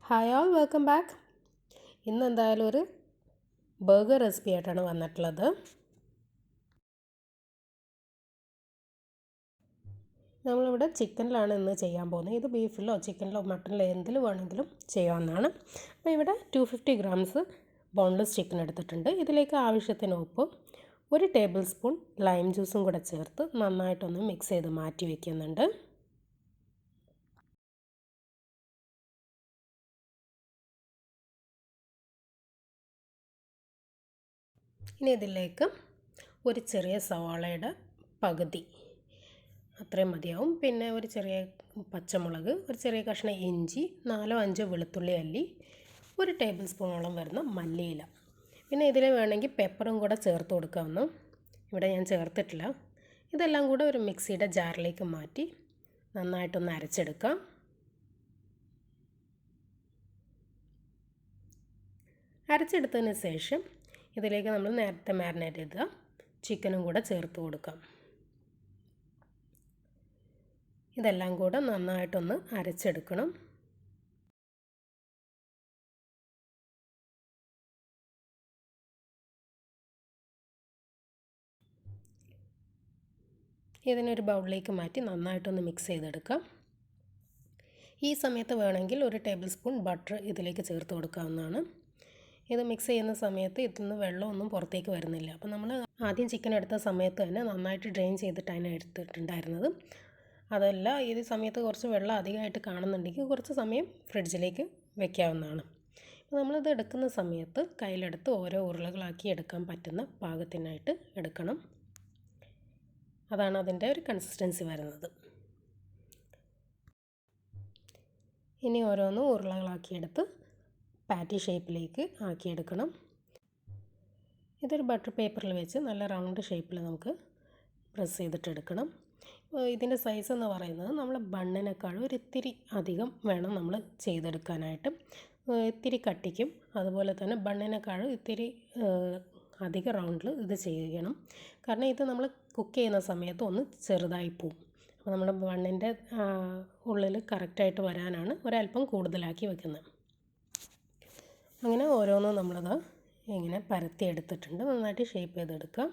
Hi all welcome back. ഇന്ന് എന്തായാലും ഒരു ബർഗർ റെസിപ്പി ആയിട്ടാണ് വന്നിട്ടുള്ളത്. നമ്മളിവിടെ ചിക്കനിലാണ് ഇന്ന് ചെയ്യാൻ പോകുന്നത്. ഇത് ബീഫിലോ ചിക്കനിലോ മട്ടനിലോ എന്തിൽ വേണമെങ്കിലും ചെയ്യാവുന്നതാണ്. അപ്പോൾ ഇവിടെ 250 ഗ്രാംസ് ബോൺലെസ് ചിക്കൻ എടുത്തിട്ടുണ്ട്. ഇതിലേക്ക് ആവശ്യത്തിന് ഉപ്പ്, 1 ടേബിൾ സ്പൂൺ ലൈം ജ്യൂസും കൂടെ ചേർത്ത് നന്നായിട്ടൊന്ന് മിക്സ് ചെയ്ത് മാറ്റി വയ്ക്കുന്നുണ്ട്. ഇനി ഇതിലേക്ക് ഒരു ചെറിയ സവാളയുടെ പകുതി അത്രയും മതിയാവും. പിന്നെ ഒരു ചെറിയ പച്ചമുളക്, ഒരു ചെറിയ കഷ്ണം ഇഞ്ചി, 4-5 വെളുത്തുള്ളി അല്ലി, 1 ടേബിൾ സ്പൂണോളം വരുന്ന മല്ലിയില. പിന്നെ ഇതിൽ വേണമെങ്കിൽ പെപ്പറും കൂടെ ചേർത്ത് കൊടുക്കാവുന്ന. ഇവിടെ ഞാൻ ചേർത്തിട്ടില്ല. ഇതെല്ലാം കൂടെ ഒരു മിക്സിയുടെ ജാറിലേക്ക് മാറ്റി നന്നായിട്ടൊന്ന് അരച്ചെടുക്കാം. അരച്ചെടുത്തതിന് ശേഷം ഇതിലേക്ക് നമ്മൾ നേരത്തെ മാരിനേറ്റ് ചെയ്ത ചിക്കനും കൂടെ ചേർത്ത് കൊടുക്കാം. ഇതെല്ലാം കൂടെ നന്നായിട്ടൊന്ന് അരച്ചെടുക്കണം. ഇതിനൊരു ബൗളിലേക്ക് മാറ്റി നന്നായിട്ടൊന്ന് മിക്സ് ചെയ്തെടുക്കാം. ഈ സമയത്ത് വേണമെങ്കിൽ 1 ടേബിൾ സ്പൂൺ ബട്ടർ ഇതിലേക്ക് ചേർത്ത് കൊടുക്കാവുന്നതാണ്. ഇത് മിക്സ് ചെയ്യുന്ന സമയത്ത് ഇതിന്ന് വെള്ളമൊന്നും പുറത്തേക്ക് വരുന്നില്ല. അപ്പോൾ നമ്മൾ ആദ്യം ചിക്കൻ എടുത്ത സമയത്ത് തന്നെ നന്നായിട്ട് ഡ്രെയിൻ ചെയ്തിട്ടാണ് എടുത്തിട്ടുണ്ടായിരുന്നത്. അതല്ല, ഈ സമയത്ത് കുറച്ച് വെള്ളം അധികമായിട്ട് കാണുന്നുണ്ടെങ്കിൽ കുറച്ച് സമയം ഫ്രിഡ്ജിലേക്ക് വെക്കാവുന്നതാണ്. അപ്പോൾ നമ്മളിത് എടുക്കുന്ന സമയത്ത് കയ്യിലെടുത്ത് ഓരോ ഉരുളകളാക്കി എടുക്കാൻ പറ്റുന്ന പാകത്തിനായിട്ട് എടുക്കണം. അതാണ് അതിൻ്റെ ഒരു കൺസിസ്റ്റൻസി വരുന്നത്. ഇനി ഓരോന്നും ഉരുളകളാക്കിയെടുത്ത് പാറ്റി ഷേപ്പിലേക്ക് ആക്കിയെടുക്കണം. ഇതൊരു ബട്ടർ പേപ്പറിൽ വെച്ച് നല്ല റൗണ്ട് ഷേപ്പിൽ നമുക്ക് പ്രസ് ചെയ്തിട്ടെടുക്കണം. ഇതിൻ്റെ സൈസ് എന്ന് പറയുന്നത് നമ്മൾ ബണ്ണിനേക്കാളും ഒരു ഇത്തിരി അധികം വേണം നമ്മൾ ചെയ്തെടുക്കാനായിട്ട്. ഇത്തിരി കട്ടിക്കും അതുപോലെ തന്നെ ബണ്ണിനേക്കാളും ഇത്തിരി അധിക റൗണ്ടിൽ ഇത് ചെയ്യണം. കാരണം ഇത് നമ്മൾ കുക്ക് ചെയ്യുന്ന സമയത്ത് ഒന്ന് ചെറുതായി പോവും. അപ്പോൾ നമ്മുടെ ബണ്ണിൻ്റെ ഉള്ളിൽ കറക്റ്റായിട്ട് വരാനാണ് ഒരല്പം കൂടുതലാക്കി വെക്കുന്നത്. അങ്ങനെ ഓരോന്നും നമ്മളത് ഇങ്ങനെ പരത്തി എടുത്തിട്ടുണ്ട്. നന്നായിട്ട് ഷേപ്പ് ചെയ്തെടുക്കാം.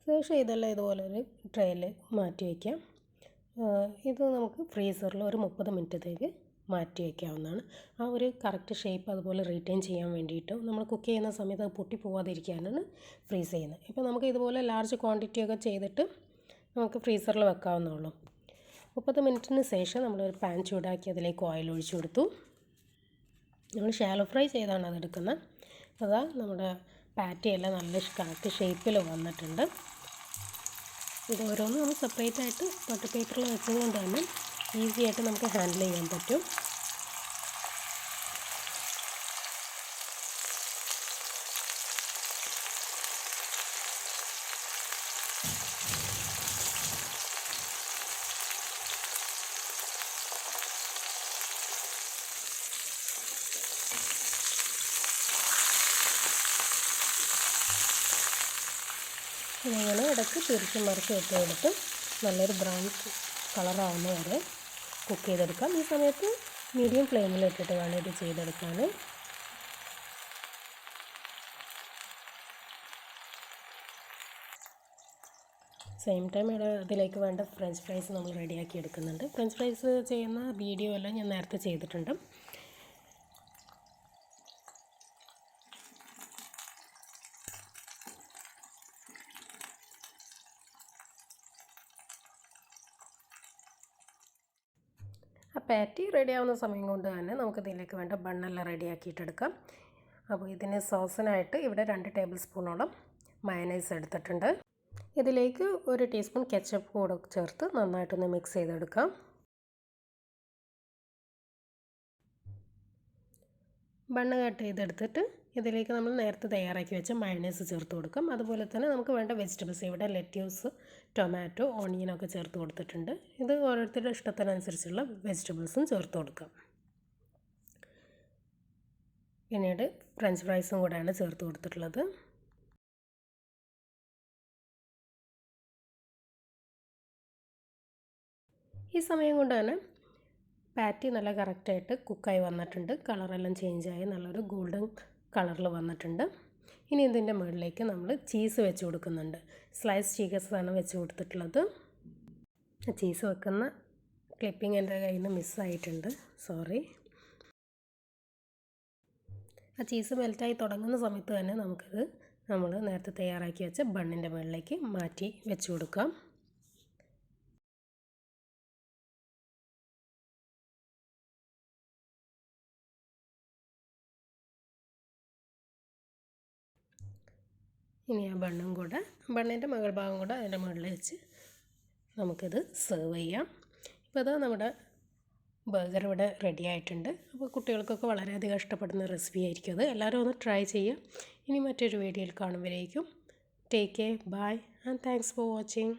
ശേഷം ഇതെല്ലാം ഇതുപോലൊരു ട്രേയിൽ മാറ്റി വയ്ക്കാം. ഇത് നമുക്ക് ഫ്രീസറിൽ ഒരു 30 മിനിറ്റത്തേക്ക് മാറ്റി വയ്ക്കാവുന്നതാണ്. ആ ഒരു കറക്റ്റ് ഷേപ്പ് അതുപോലെ റീറ്റെയിൻ ചെയ്യാൻ വേണ്ടിയിട്ട് നമ്മൾ കുക്ക് ചെയ്യുന്ന സമയത്ത് അത് പൊട്ടി പോവാതിരിക്കാനാണ് ഫ്രീസ് ചെയ്യുന്നത്. ഇപ്പോൾ നമുക്ക് ഇതുപോലെ ലാർജ് ക്വാണ്ടിറ്റിയൊക്കെ ചെയ്തിട്ട് നമുക്ക് ഫ്രീസറിൽ വെക്കാവുന്നതുള്ളൂ. 30 മിനിറ്റിന് ശേഷം നമ്മളൊരു പാൻ ചൂടാക്കി അതിലേക്ക് ഓയിൽ ഒഴിച്ചു കൊടുത്തു. നമ്മൾ ഷാലോ ഫ്രൈ ചെയ്താണ് അതെടുക്കുന്നത്. അതാ നമ്മുടെ പാറ്റിയെല്ലാം നല്ല കറക്റ്റ് ഷേപ്പിൽ വന്നിട്ടുണ്ട്. ഇത് ഓരോന്നും നമ്മൾ സെപ്പറേറ്റ് ആയിട്ട് ബട്ടർ പേപ്പറിൽ വെച്ചതുകൊണ്ട് തന്നെ ഈസി ആയിട്ട് നമുക്ക് ഹാൻഡിൽ ചെയ്യാൻ പറ്റും. ഇങ്ങനെ ഇടയ്ക്ക് തിരിച്ച് മറിച്ച് ഇട്ടെടുത്ത് നല്ലൊരു ബ്രൗൺ കളറാവുന്ന വരെ കുക്ക് ചെയ്തെടുക്കാം. ഈ സമയത്ത് മീഡിയം ഫ്ലെയിമിലിട്ടിട്ട് വേണം ഇത് ചെയ്തെടുക്കാൻ. സെയിം ടൈം അതിലേക്ക് വേണ്ട ഫ്രഞ്ച് ഫ്രൈസ് നമ്മൾ റെഡിയാക്കി എടുക്കുന്നുണ്ട്. ഫ്രഞ്ച് ഫ്രൈസ് ചെയ്യുന്ന വീഡിയോ എല്ലാം ഞാൻ നേരത്തെ ചെയ്തിട്ടുണ്ട്. ആ പാറ്റി റെഡിയാവുന്ന സമയം കൊണ്ട് തന്നെ നമുക്ക് ഇതിലേക്ക് വേണ്ട ബണ്ണെല്ലാം റെഡിയാക്കിയിട്ടെടുക്കാം. അപ്പോൾ ഇതിന് സോസിനായിട്ട് ഇവിടെ 2 ടേബിൾ സ്പൂണോളം മയനൈസ് എടുത്തിട്ടുണ്ട്. ഇതിലേക്ക് 1 ടീസ്പൂൺ കെച്ചപ്പ് കൂടെ ചേർത്ത് നന്നായിട്ടൊന്ന് മിക്സ് ചെയ്തെടുക്കാം. ബണ്ണ് കട്ട് ചെയ്തെടുത്തിട്ട് ഇതിലേക്ക് നമ്മൾ നേരത്തെ തയ്യാറാക്കി വെച്ച മയണൈസ് ചേർത്ത് കൊടുക്കാം. അതുപോലെ തന്നെ നമുക്ക് വേണ്ട വെജിറ്റബിൾസ് ഇവിടെ ലെറ്റ്യൂസ്, ടൊമാറ്റോ, ഓണിയനൊക്കെ ചേർത്ത് കൊടുത്തിട്ടുണ്ട്. ഇത് ഓരോരുത്തരുടെ ഇഷ്ടത്തിനനുസരിച്ചുള്ള വെജിറ്റബിൾസും ചേർത്ത് കൊടുക്കാം. പിന്നീട് ഫ്രഞ്ച് ഫ്രൈസും കൂടെയാണ് ചേർത്ത് കൊടുത്തിട്ടുള്ളത്. ഈ സമയം കൊണ്ട് തന്നെ പാറ്റി നല്ല കറക്റ്റായിട്ട് കുക്കായി വന്നിട്ടുണ്ട്. കളറെല്ലാം ചേഞ്ചായി നല്ലൊരു ഗോൾഡൻ കളറിൽ വന്നിട്ടുണ്ട്. ഇനി ഇതിൻ്റെ മുകളിലേക്ക് നമ്മൾ ചീസ് വെച്ച് കൊടുക്കുന്നുണ്ട്. സ്ലൈസ് ചീസാണ് വെച്ച് കൊടുത്തിട്ടുള്ളത്. ചീസ് വെക്കുന്ന ക്ലിപ്പിംഗ് എൻ്റെ കയ്യിൽ നിന്ന് മിസ്സായിട്ടുണ്ട്, സോറി. ആ ചീസ് മെൽറ്റായി തുടങ്ങുന്ന സമയത്ത് തന്നെ നമുക്കിത് നമ്മൾ നേരത്തെ തയ്യാറാക്കി വെച്ച ബണ്ണിൻ്റെ മുകളിലേക്ക് മാറ്റി വെച്ച് കൊടുക്കാം. ഇനി ആ ബണ്ണിൻ്റെ മുകൾ ഭാഗം കൂടെ അതിൻ്റെ മുകളിൽ വെച്ച് നമുക്കിത് സെർവ് ചെയ്യാം. ഇപ്പോൾ അത് നമ്മുടെ ബർഗർ ഇവിടെ റെഡി ആയിട്ടുണ്ട്. അപ്പോൾ കുട്ടികൾക്കൊക്കെ വളരെയധികം ഇഷ്ടപ്പെടുന്ന റെസിപ്പി ആയിരിക്കും അത്. എല്ലാവരും ഒന്ന് ട്രൈ ചെയ്യുക. ഇനി മറ്റൊരു വീഡിയോയിൽ കാണുമ്പോഴേക്കും take care, bye and thanks for watching.